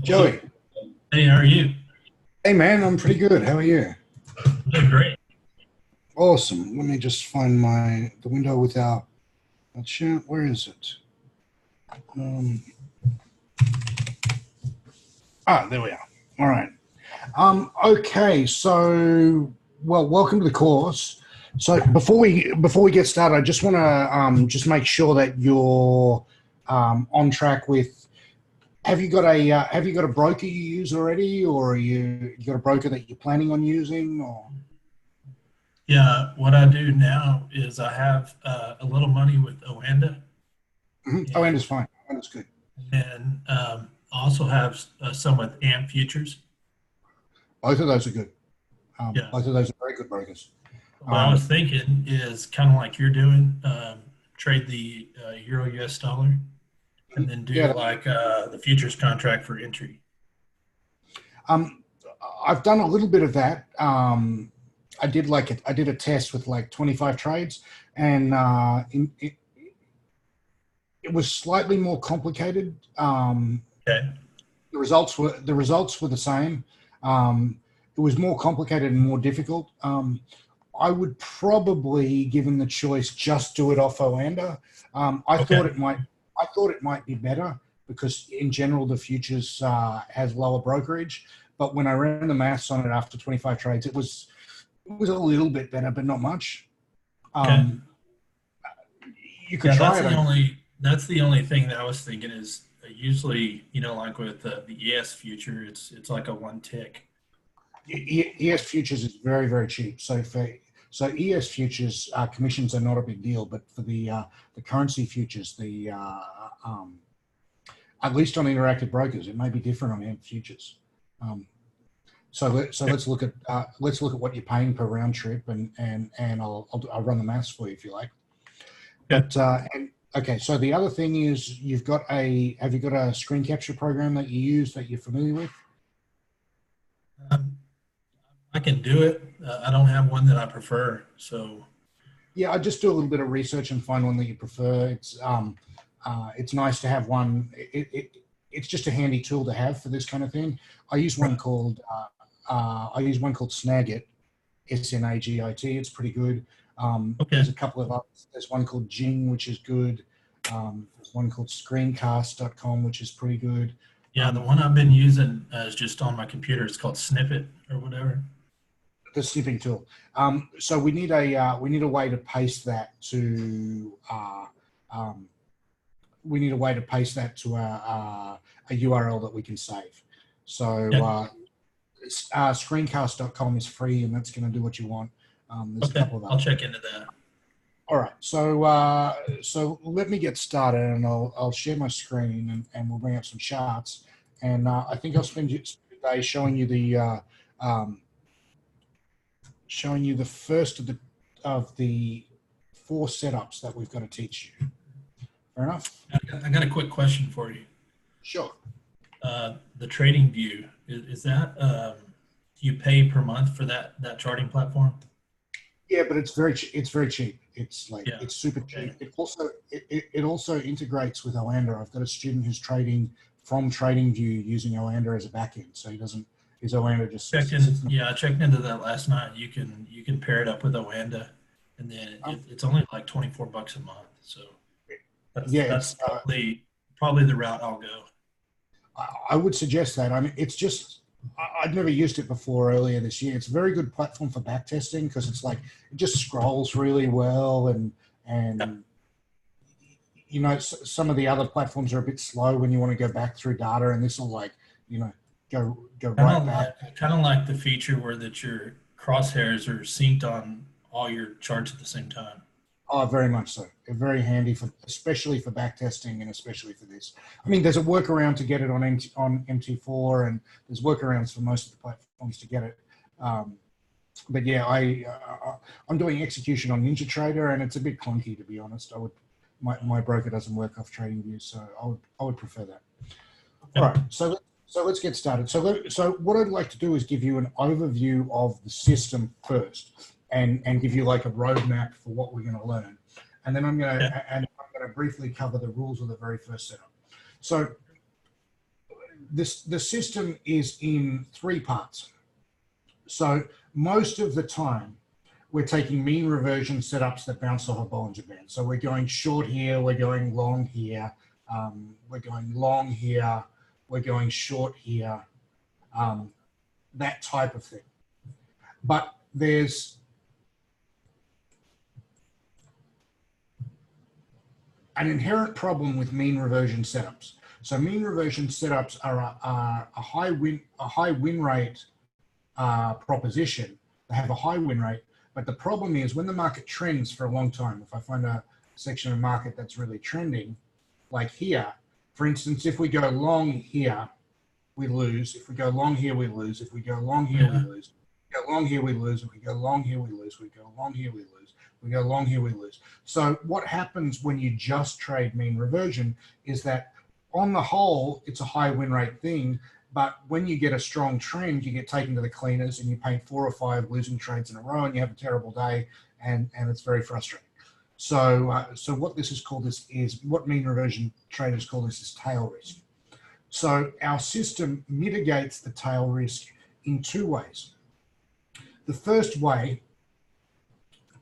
Joey. Hey, how are you? Hey, man, I'm pretty good. How are you? Doing great. Awesome. Let me just find the window with our chat. Where is it? There we are. All right. Okay. So, well, welcome to the course. So before we get started, I just want to just make sure that you're on track with. Have you got a broker you use already, or you got a broker that you're planning on using, or? Yeah, what I do now is I have a little money with Oanda. Mm-hmm. Oanda's fine. Oanda's good. And also have some with AMP Futures. Both of those are good. Yeah. Both of those are very good brokers. What I was thinking is kind of like you're doing, trade the Euro US dollar and then do the futures contract for entry. I've done a little bit of that. I did a test with like 25 trades, and it was slightly more complicated. Okay. The results were the same. It was more complicated and more difficult. I would probably, given the choice, just do it off Oanda. I thought it might be better, because in general the futures has lower brokerage. But when I ran the maths on it after 25 trades, it was a little bit better, but not much. Okay. You could Yeah, try it. that's the only thing that I was thinking is usually, you know, like with the ES future, it's like a one tick. ES futures is very, very cheap. So ES futures commissions are not a big deal, but for the currency futures, at least on interactive brokers, it may be different on AMP futures. So let's look at what you're paying per round trip, and I'll run the maths for you if you like. But okay, so the other thing is have you got a screen capture program that you use that you're familiar with? I can do it. I don't have one that I prefer, so Yeah, I just do a little bit of research and find one that you prefer. It's nice to have one. It's just a handy tool to have for this kind of thing. I use one called Snagit, Snagit. It's pretty good. There's a couple of others. There's one called Jing, which is good. There's one called Screencast.com, which is pretty good. Yeah, the one I've been using is just on my computer. It's called Snippet or whatever. The snipping tool. So we need a way to paste that to a URL that we can save. So screencast.com is free, and that's going to do what you want. There's a couple of others. I'll check into that. All right, so let me get started, and I'll share my screen, and we'll bring up some charts. And I think I'll spend the day showing you the first of the 4 setups that we've got to teach you. Fair enough? I got a quick question for you. Sure. The trading view, is that do you pay per month for that charting platform? Yeah, but it's very cheap. It's like it's super cheap. It also integrates with Oanda. I've got a student who's trading from TradingView using Oanda as a backend, so his Oanda just I checked into that last night. You can pair it up with Oanda, and then it's only like $24 a month. So that's probably the route I'll go. I would suggest that. I mean, it's just I'd never used it before earlier this year. It's a very good platform for back testing because it's like it just scrolls really well, and you know, some of the other platforms are a bit slow when you want to go back through data, and this will go right back. Kind of like the feature where your crosshairs are synced on all your charts at the same time. Oh, very much so. Very handy especially for back testing, and especially for this. I mean, there's a workaround to get it on MT4, and there's workarounds for most of the platforms to get it. But yeah, I'm doing execution on NinjaTrader, and it's a bit clunky, to be honest. My broker doesn't work off TradingView, so I would prefer that. All right, so let's get started. So what I'd like to do is give you an overview of the system first, and give you like a roadmap for what we're going to learn, and then I'm going to briefly cover the rules of the very first setup. So the system is in 3 parts. So most of the time, we're taking mean reversion setups that bounce off a Bollinger Band. So we're going short here, we're going long here, we're going long here, we're going short here, that type of thing. But there's an inherent problem with mean reversion setups. So mean reversion setups are a high win rate proposition. They have a high win rate, but the problem is when the market trends for a long time, if I find a section of market that's really trending, like here, for instance, if we go long here, we lose. If we go long here, we lose. If we go long here, we lose. If we go long here, we lose. If we go long here, we lose. We go long here, we lose. We go long here, we lose. So what happens when you just trade mean reversion is that on the whole, it's a high win rate thing, but when you get a strong trend, you get taken to the cleaners and you paint 4 or 5 losing trades in a row and you have a terrible day, and it's very frustrating. So what this is called is what mean reversion traders call this is tail risk. So our system mitigates the tail risk in 2 ways. The first way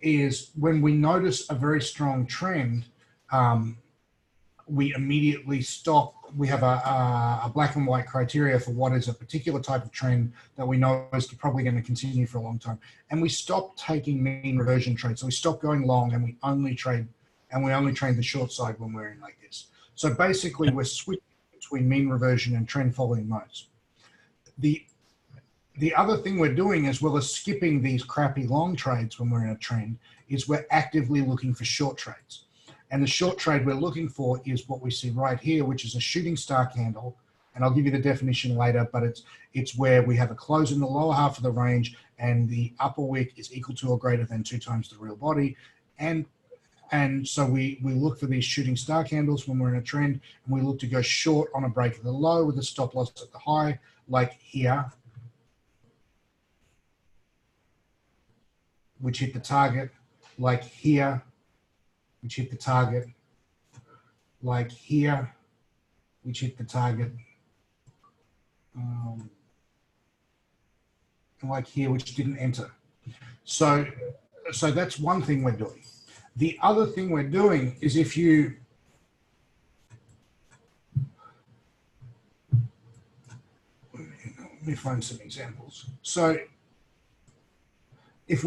is when we notice a very strong trend, we immediately stop a black and white criteria for what is a particular type of trend that we know is probably going to continue for a long time. And we stopped taking mean reversion trades. So we stopped going long, and we only trade the short side when we're in like this. So basically we're switching between mean reversion and trend following modes. The other thing we're doing, as well as skipping these crappy long trades when we're in a trend, is we're actively looking for short trades. And the short trade we're looking for is what we see right here, which is a shooting star candle. And I'll give you the definition later, but it's where we have a close in the lower half of the range and the upper wick is equal to or greater than 2 times the real body. And so we look for these shooting star candles when we're in a trend, and we look to go short on a break of the low with a stop loss at the high, like here, which hit the target, like here, which hit the target, like here, which hit the target, and like here, which didn't enter. So that's one thing we're doing. The other thing we're doing is if you, let me find some examples. So if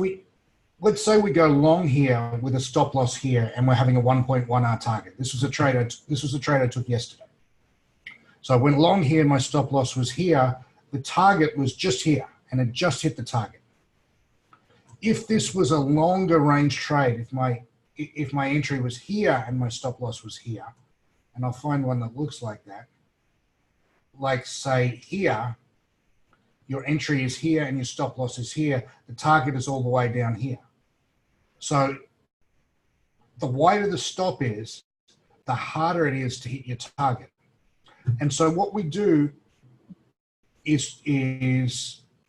let's say we go long here with a stop loss here, and we're having a 1.1R target. This was a trade I took yesterday. So I went long here, my stop loss was here, the target was just here, and it just hit the target. If this was a longer range trade, if my entry was here and my stop loss was here, and I'll find one that looks like that, like say here, your entry is here and your stop loss is here, the target is all the way down here. So the wider the stop is, the harder it is to hit your target. And so what we do is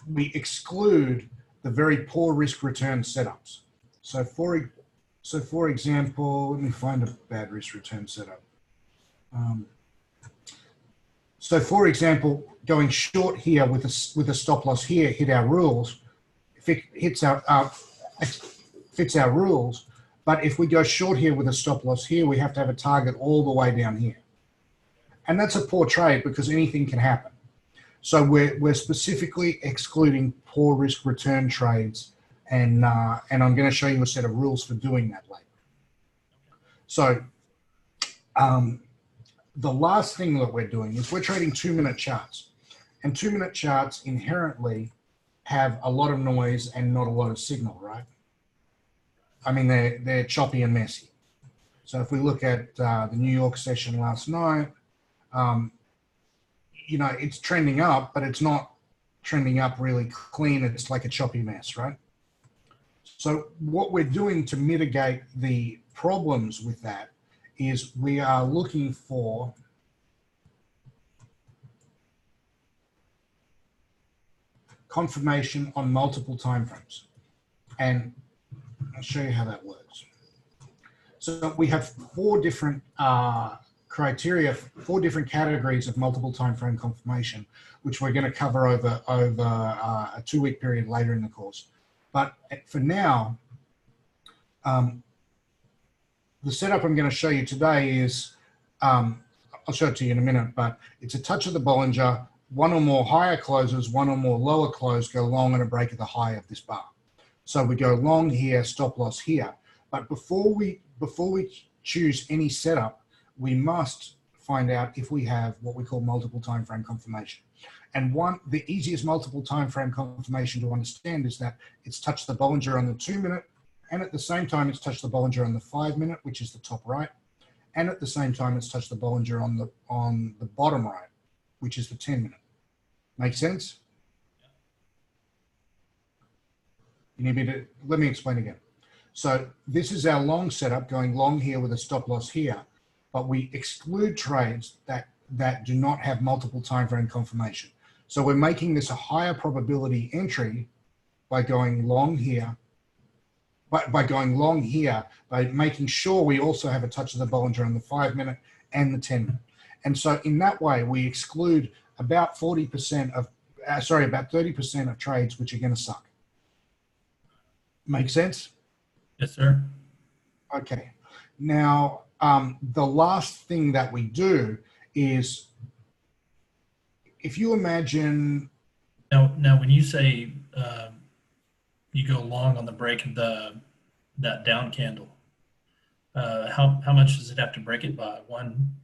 we exclude the very poor risk return setups. So for example, let me find a bad risk return setup. So for example, going short here with a stop loss here hit our rules. If it hits fits our rules, but if we go short here with a stop loss here, we have to have a target all the way down here. And that's a poor trade because anything can happen. So we're specifically excluding poor risk return trades, and I'm going to show you a set of rules for doing that later. So the last thing that we're doing is we're trading 2-minute charts, and 2-minute charts inherently have a lot of noise and not a lot of signal, right? I mean, they're choppy and messy. So if we look at the New York session last night, you know, it's trending up, but it's not trending up really clean. It's like a choppy mess, right? So what we're doing to mitigate the problems with that is we are looking for confirmation on multiple timeframes. And I'll show you how that works. So we have 4 different criteria, 4 different categories of multiple time frame confirmation, which we're going to cover over a 2-week period later in the course. But for now, the setup I'm going to show you today is, I'll show it to you in a minute, but it's a touch of the Bollinger, 1 or more higher closes, 1 or more lower close, go long on a break at the high of this bar. So we go long here, stop loss here. But before we choose any setup, we must find out if we have what we call multiple time frame confirmation. And the easiest multiple time frame confirmation to understand is that it's touched the Bollinger on the 2-minute, and at the same time it's touched the Bollinger on the 5-minute, which is the top right, and at the same time it's touched the Bollinger on the bottom right, which is the 10-minute. Make sense? You need me to, let me explain again. So this is our long setup, going long here with a stop loss here, but we exclude trades that do not have multiple time frame confirmation. So we're making this a higher probability entry by going long here, by making sure we also have a touch of the Bollinger on the 5-minute and the 10-minute. And so in that way, we exclude about 40% of, about 30% of trades which are going to suck. Make sense? Yes, sir. Okay. Now, the last thing that we do is if you imagine. Now, when you say you go long on the break of that down candle, how much does it have to break it by? One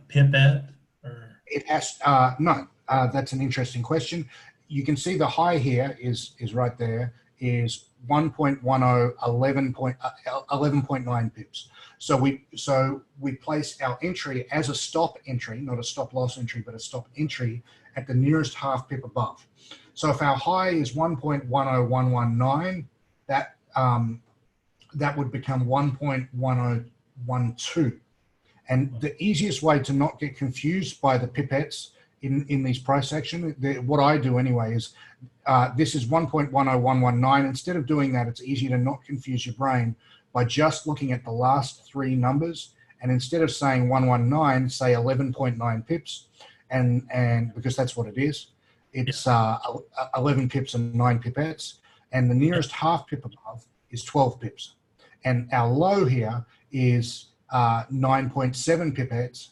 pipette or? It has no. That's an interesting question. You can see the high here is right there is 1.10 11.9 pips. So we place our entry as a stop entry, not a stop loss entry, but a stop entry at the nearest half pip above. So if our high is 1.10119, that would become 1.1012. And the easiest way to not get confused by the pipettes in these price action, what I do anyway is this is 1.10119. Instead of doing that, it's easy to not confuse your brain by just looking at the last three numbers. And instead of saying 119, say 11.9 pips, and because that's what it is, it's 11 pips and 9 pipettes. And the nearest half pip above is 12 pips. And our low here is 9.7 pipettes,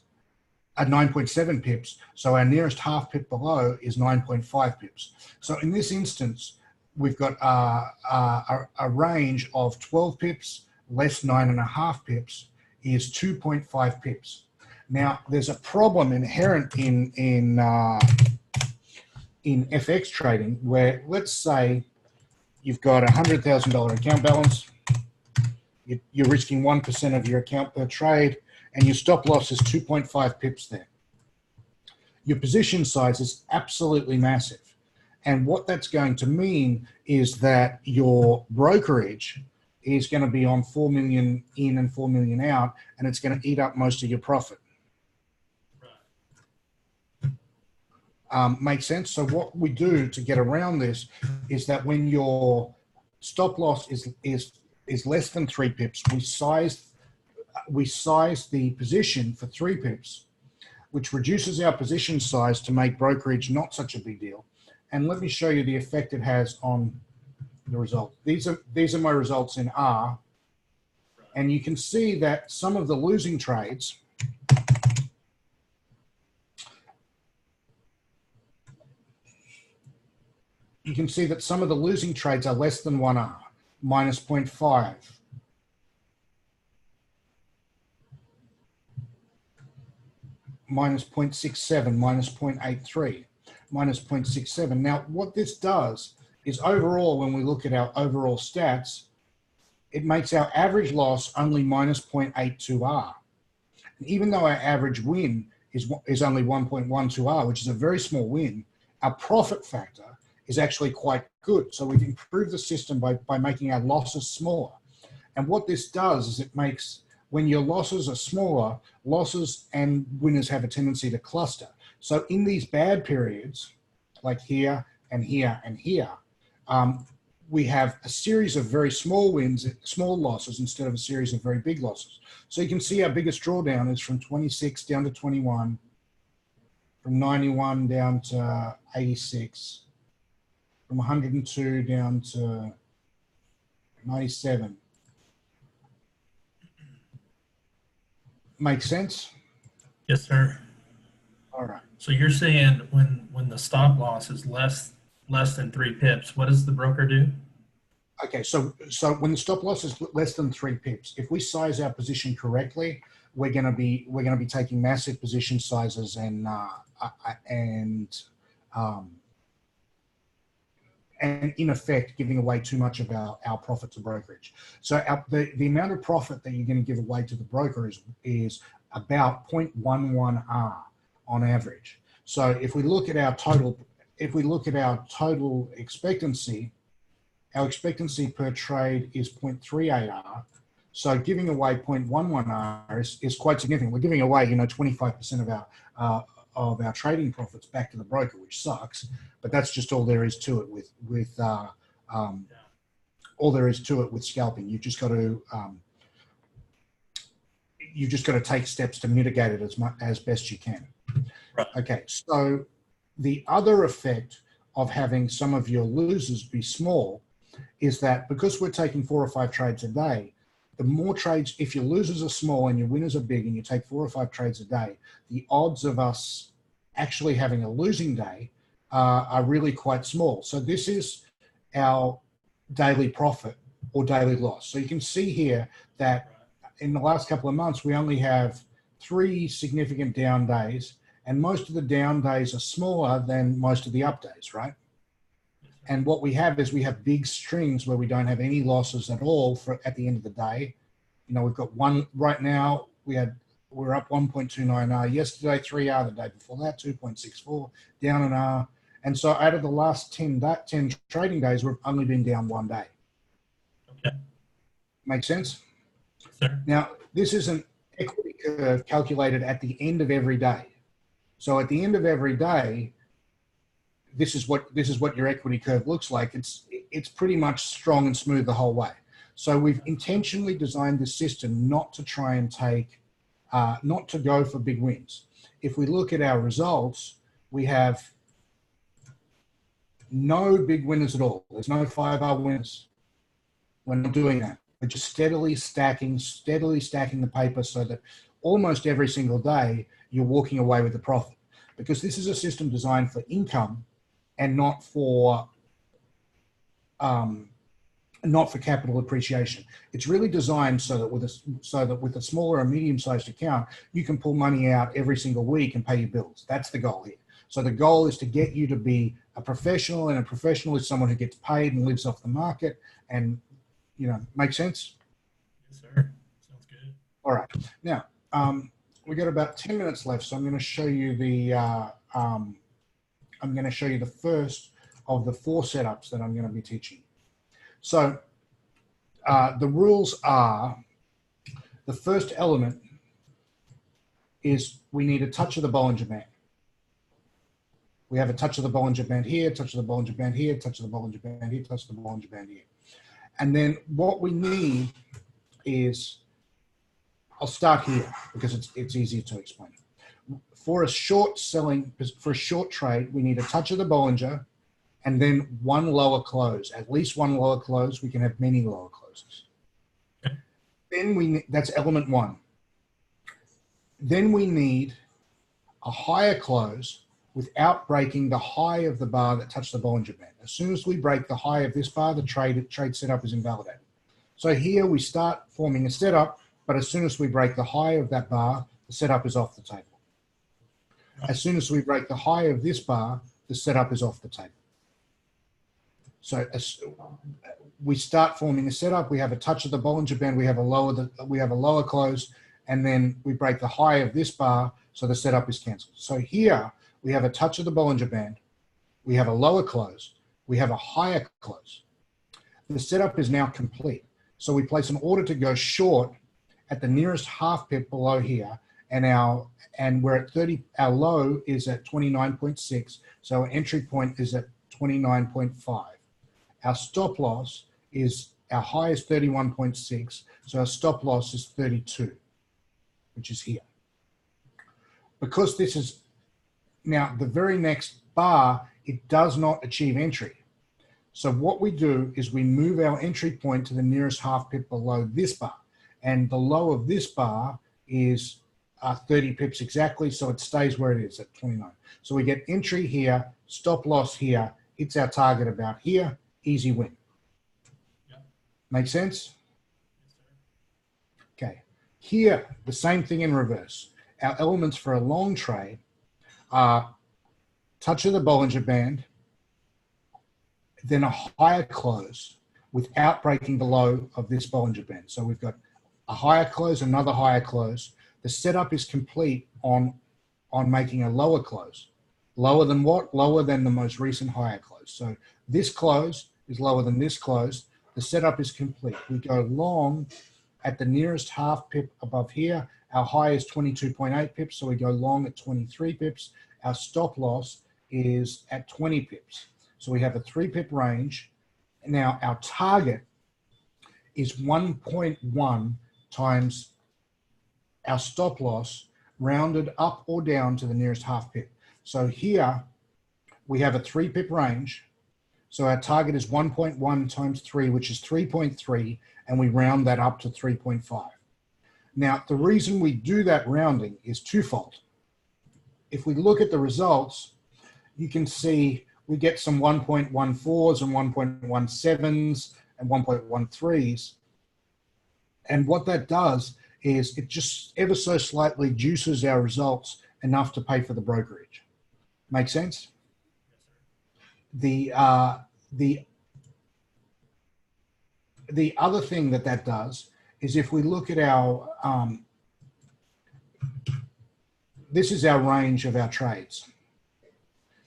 9.7 pips. So our nearest half pip below is 9.5 pips. So in this instance, we've got a range of 12 pips less 9.5 pips is 2.5 pips. Now, there's a problem inherent in FX trading where, let's say, you've got a $100,000 account balance. You're risking 1% of your account per trade, and your stop loss is 2.5 pips there. Your position size is absolutely massive. And what that's going to mean is that your brokerage is going to be on 4 million in and 4 million out, and it's going to eat up most of your profit. Makes sense? So what we do to get around this is that when your stop loss is less than 3 pips, we size the position for 3 pips, which reduces our position size to make brokerage not such a big deal. And let me show you the effect it has on the result. These are my results in R, and you can see that some of the losing trades are less than 1R, minus 0.5. Minus 0.67, minus 0.83, minus 0.67. Now, what this does is overall, when we look at our overall stats, it makes our average loss only minus 0.82R. And even though our average win is only 1.12R, which is a very small win, our profit factor is actually quite good. So we've improved the system by making our losses smaller. And what this does is it makes, when your losses are smaller, losses and winners have a tendency to cluster. So in these bad periods, like here and here and here, we have a series of very small wins, small losses, instead of a series of very big losses. So you can see our biggest drawdown is from 26 down to 21, from 91 down to 86, from 102 down to 97. Make sense? Yes, sir. All right. So you're saying when the stop loss is less than 3 pips, what does the broker do? Okay, so when the stop loss is less than 3 pips, if we size our position correctly, we're going to be taking massive position sizes and in effect giving away too much of our profit to brokerage. So the amount of profit that you're going to give away to the broker is about 0.11R on average. So if we look at our total expectancy, our expectancy per trade is 0.38R. So giving away 0.11R is quite significant. We're giving away 25% of our trading profits back to the broker, which sucks. But that's just all there is to it with scalping. You've just got to take steps to mitigate it as best you can. Right. Okay, so the other effect of having some of your losers be small is that because we're taking 4 or 5 trades a day, the more trades, if your losers are small and your winners are big and you take 4 or 5 trades a day, the odds of us actually having a losing day are really quite small. So this is our daily profit or daily loss. So you can see here that in the last couple of months, we only have 3 significant down days, and most of the down days are smaller than most of the up days, right? And what we have is we have big strings where we don't have any losses at all for at the end of the day. You know, we've got one right now. We're up 1.29 R yesterday, 3 R the day before that, 2.64 down an R. And so out of the last 10 trading days, we've only been down 1 day. Okay. Make sense? Sure. Now, this is an equity curve calculated at the end of every day. So at the end of every day, this is what your equity curve looks like. It's pretty much strong and smooth the whole way. So we've intentionally designed this system not to try and not to go for big wins. If we look at our results, we have no big winners at all. There's no 5R winners. We're not doing that. We're just steadily stacking the paper so that almost every single day you're walking away with a profit, because this is a system designed for income and not for capital appreciation. It's really designed so that with a smaller or medium-sized account, you can pull money out every single week and pay your bills. That's the goal here. So the goal is to get you to be a professional, and a professional is someone who gets paid and lives off the market. And, you know, make sense? Yes, sir. Sounds good. All right. Now, we got about 10 minutes left, so I'm going to show you the first of the 4 setups that I'm going to be teaching. So the rules are, the first element is we need a touch of the Bollinger Band. We have a touch of the Bollinger Band here, touch of the Bollinger Band here, touch of the Bollinger Band here, touch of the Bollinger Band here. And then what we need is, I'll start here because it's easier to explain. For a short trade, we need a touch of the Bollinger and then 1 lower close, at least 1 lower close. We can have many lower closes. Then that's element 1. Then we need a higher close without breaking the high of the bar that touched the Bollinger Band. As soon as we break the high of this bar, the trade setup is invalidated. So here we start forming a setup, but as soon as we break the high of that bar, the setup is off the table. As soon as we break the high of this bar, the setup is off the table. So as we start forming a setup, we have a touch of the Bollinger Band, we have a lower close, and then we break the high of this bar, so the setup is canceled. So here we have a touch of the Bollinger Band, we have a lower close, we have a higher close. The setup is now complete. So we place an order to go short at the nearest half pip below here, and we're at 30. Our low is at 29.6, so our entry point is at 29.5. Our stop loss is, our high is 31.6, so our stop loss is 32, which is here. Because this is now the very next bar, it does not achieve entry. So what we do is we move our entry point to the nearest half pip below this bar, and the low of this bar is 30 pips exactly, so it stays where it is at 29. So we get entry here, stop loss here, hits our target about here, easy win. Yep. Make sense? Yes, sir. Okay. Here, the same thing in reverse. Our elements for a long trade are touch of the Bollinger Band, then a higher close without breaking the low of this Bollinger Band. So we've got a higher close, another higher close. The setup is complete on making a lower close. Lower than what? Lower than the most recent higher close. So this close is lower than this close. The setup is complete. We go long at the nearest half pip above here. Our high is 22.8 pips, so we go long at 23 pips. Our stop loss is at 20 pips. So we have a 3 pip range. Now our target is 1.1 times our stop loss rounded up or down to the nearest half pip. So here we have a 3 pip range. So our target is 1.1 times 3, which is 3.3, and we round that up to 3.5. Now, the reason we do that rounding is twofold. If we look at the results, you can see we get some 1.14s and 1.17s and 1.13s. And what that does is it just ever so slightly juices our results enough to pay for the brokerage. Make sense? The other thing that does is if we look at our, this is our range of our trades.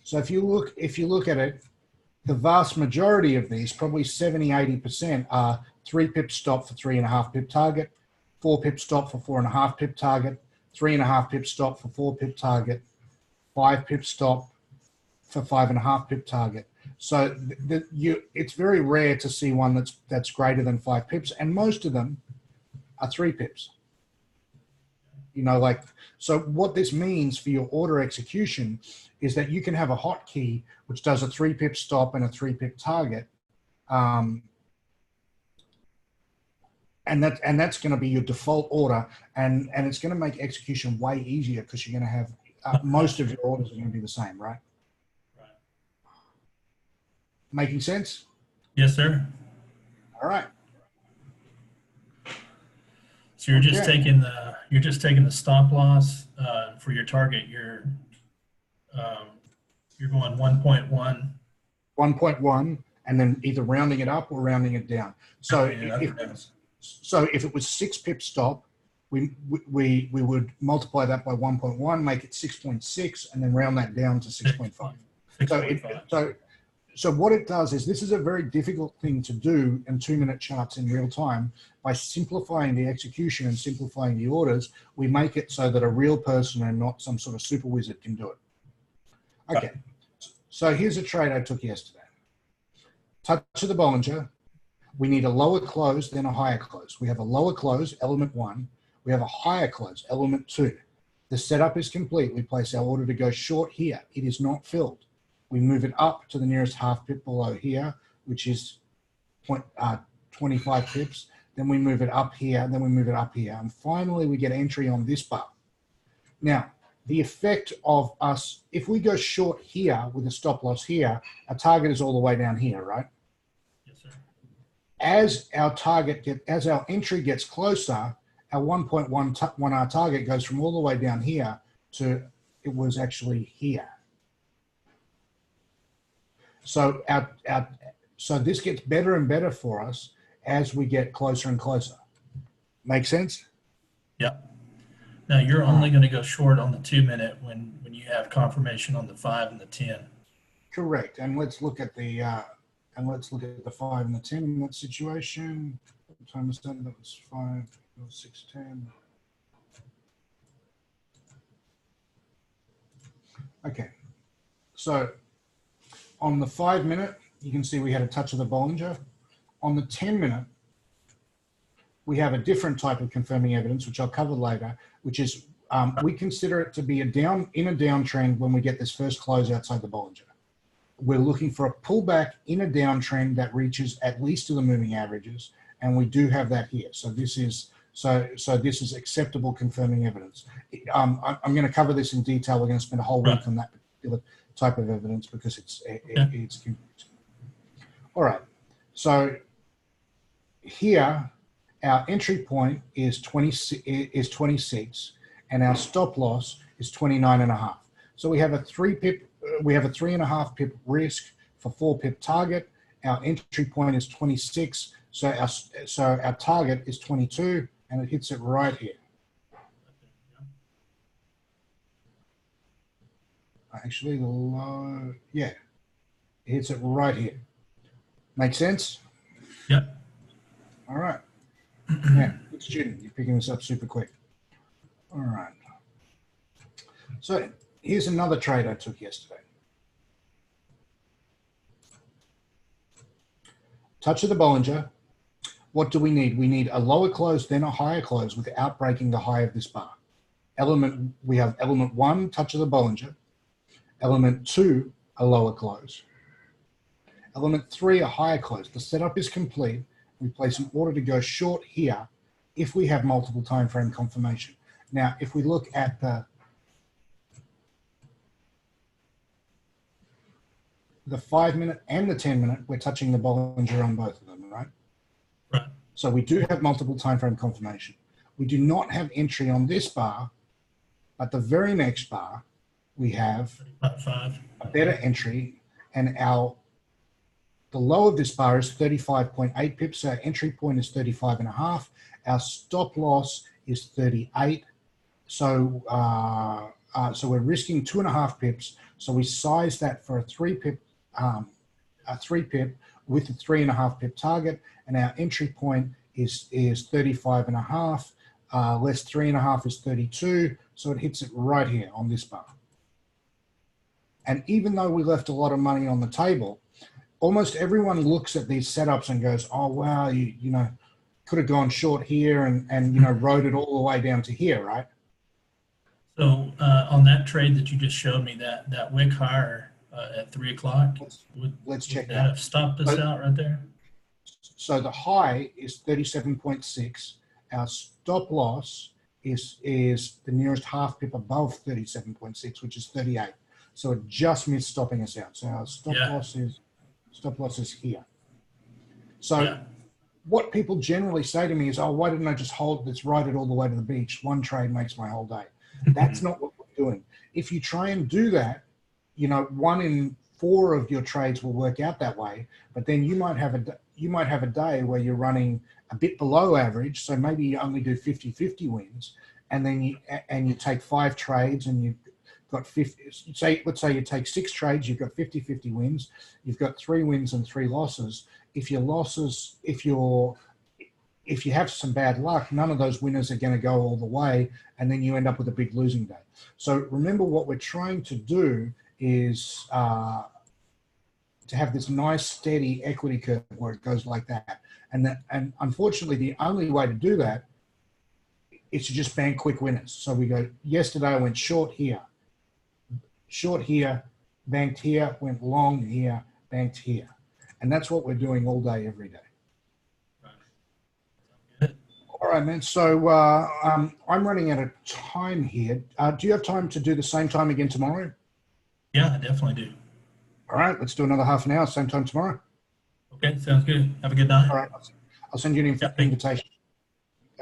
So if you look at it, the vast majority of these, probably 70, 80% are 3 pip stop for 3.5 pip target, 4 pip stop for 4.5 pip target, 3.5 pip stop for 4 pip target, 5 pip stop for 5.5 pip target. So it's very rare to see one that's greater than 5 pips, and most of them are 3 pips. You know, like, so what this means for your order execution is that you can have a hotkey which does a 3 pip stop and a 3 pip target, and that's going to be your default order, and it's going to make execution way easier because you're going to have most of your orders are going to be the same, right? Right. Making sense? Yes, sir. All right. So you're just taking the stop loss for your target. You're going 1.1. 1.1, and then either rounding it up or rounding it down. So if it was 6 pip stop, we would multiply that by 1.1, make it 6.6, and then round that down to 6.5. 6.5. So what it does is, this is a very difficult thing to do in 2-minute charts in real time. By simplifying the execution and simplifying the orders, we make it so that a real person and not some sort of super wizard can do it. Okay, so here's a trade I took yesterday. Touch of the Bollinger. We need a lower close, then a higher close. We have a lower close, element 1. We have a higher close, element 2. The setup is complete. We place our order to go short here. It is not filled. We move it up to the nearest half pip below here, which is 25 pips. Then we move it up here, then we move it up here. And finally, we get entry on this bar. Now, the effect of us, if we go short here with a stop loss here, our target is all the way down here, right? Yes, sir. As our entry gets closer, our 1.1R target goes from all the way down here to, it was actually here. So so this gets better and better for us as we get closer and closer. Make sense? Yeah. Now you're only going to go short on the 2-minute when you have confirmation on the 5 and the 10. Correct. And let's look at the 5 and the 10 in that situation. What time was that? That was 5. That was 6:10. Okay. So on the 5-minute, you can see we had a touch of the Bollinger. On the 10-minute, we have a different type of confirming evidence, which I'll cover later, which is we consider it to be in a downtrend when we get this first close outside the Bollinger. We're looking for a pullback in a downtrend that reaches at least to the moving averages, and we do have that here. So this is acceptable confirming evidence. I'm going to cover this in detail. We're going to spend a whole week on that particular type of evidence because it's confusing. All right, so here our entry point is 26, and our stop loss is 29.5. So we have a 3.5 pip risk for 4 pip target. Our entry point is 26, so our target is 22, and it hits it right here. Actually, the low, yeah, it hits it right here. Make sense? Yep. All right. Yeah, good student. You're picking this up super quick. All right. So here's another trade I took yesterday. Touch of the Bollinger. What do we need? We need a lower close, then a higher close without breaking the high of this bar. We have element 1, touch of the Bollinger. Element 2, a lower close. Element 3, a higher close. The setup is complete. We place an order to go short here if we have multiple time frame confirmation. Now, if we look at the 5 minute and the 10 minute, we're touching the Bollinger on both of them, right? Right. So we do have multiple time frame confirmation. We do not have entry on this bar, but the very next bar, we have a better entry, and the low of this bar is 35.8 pips. So our entry point is 35.5. Our stop loss is 38. So so we're risking 2.5 pips. So we size that for a 3 pip with a 3.5 pip target, and our entry point is 35.5. Less 3.5 is 32. So it hits it right here on this bar. And even though we left a lot of money on the table, almost everyone looks at these setups and goes, oh, wow, you know, could have gone short here and you know, rode it all the way down to here, right? So on that trade that you just showed me, that wick higher at 3 o'clock, Let's check that have stopped us out right there? So the high is 37.6. Our stop loss is the nearest half pip above 37.6, which is 38. So it just missed stopping us out. So our stop loss is here. So what people generally say to me is, oh, why didn't I just hold this, ride it all the way to the beach? One trade makes my whole day. That's not what we're doing. If you try and do that, you know, 1 in 4 of your trades will work out that way, but then you might have a day where you're running a bit below average. So maybe you only do 50-50 wins, and then you take 5 trades and you've got 50, let's say you take 6 trades, you've got 50-50 wins, you've got 3 wins and 3 losses. If you have some bad luck, none of those winners are going to go all the way, and then you end up with a big losing day. So remember, what we're trying to do is to have this nice steady equity curve where it goes like that. And unfortunately, the only way to do that is to just bank quick winners. So we go, yesterday I went short here, banked here, went long here, banked here. And that's what we're doing all day, every day. All right, man. So I'm running out of time here. Do you have time to do the same time again tomorrow? Yeah, I definitely do. All right, let's do another half an hour, same time tomorrow. Okay, sounds good. Have a good night. All right, I'll send you an invitation.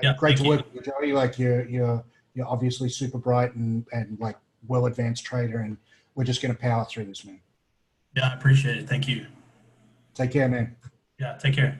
Yeah, great to work with you, Joey. Like you're obviously super bright and like well advanced trader, and we're just going to power through this, man. Yeah, I appreciate it. Thank you. Take care, man. Yeah, take care.